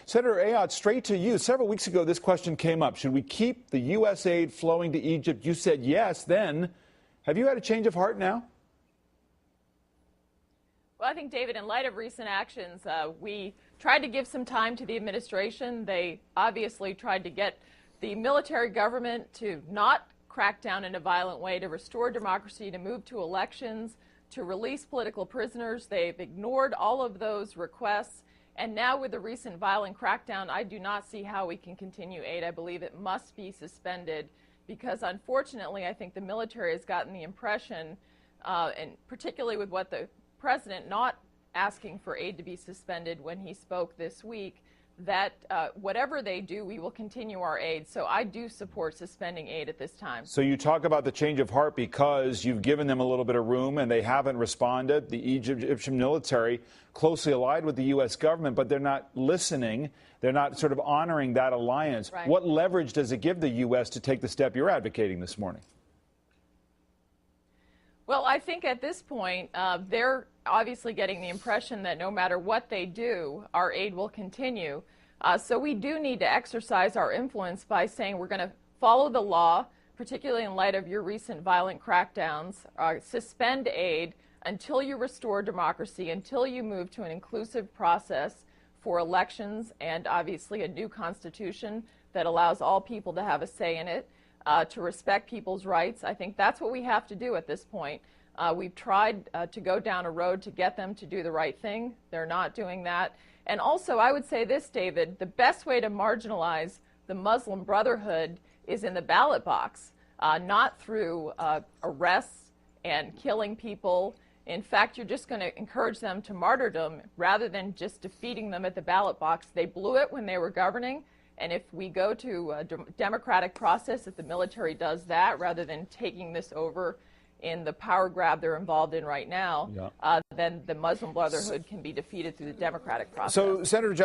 Senator Ayotte, straight to you. Several weeks ago, this question came up. Should we keep the U.S. aid flowing to Egypt? You said yes then. Have you had a change of heart now? Well, I think, David, in light of recent actions, we tried to give some time to the administration. They obviously tried to get the military government to not crack down in a violent way, to restore democracy, to move to elections, to release political prisoners. They've ignored all of those requests. And now with the recent violent crackdown, I do not see how we can continue aid. I believe it must be suspended because, unfortunately, I think the military has gotten the impression, and particularly with what the president not asking for aid to be suspended when he spoke this week, that whatever they do, we will continue our aid. So I do support suspending aid at this time. So you talk about the change of heart because you've given them a little bit of room and they haven't responded. The Egyptian military closely allied with the U.S. government, but they're not listening. They're not sort of honoring that alliance. Right. What leverage does it give the U.S. to take the step you're advocating this morning? Well, I think at this point, they're obviously getting the impression that no matter what they do, our aid will continue. So we do need to exercise our influence by saying we're going to follow the law, particularly in light of your recent violent crackdowns, suspend aid until you restore democracy, until you move to an inclusive process for elections and obviously a new constitution that allows all people to have a say in it. To respect people's rights. I think that's what we have to do at this point. We've tried to go down a road to get them to do the right thing. They're not doing that. And also, I would say this, David, the best way to marginalize the Muslim Brotherhood is in the ballot box, not through arrests and killing people. In fact, you're just going to encourage them to martyrdom rather than just defeating them at the ballot box. They blew it when they were governing. And if we go to a democratic process, if the military does that rather than taking this over in the power grab they're involved in right now, then the Muslim Brotherhood can be defeated through the democratic process. So, Senator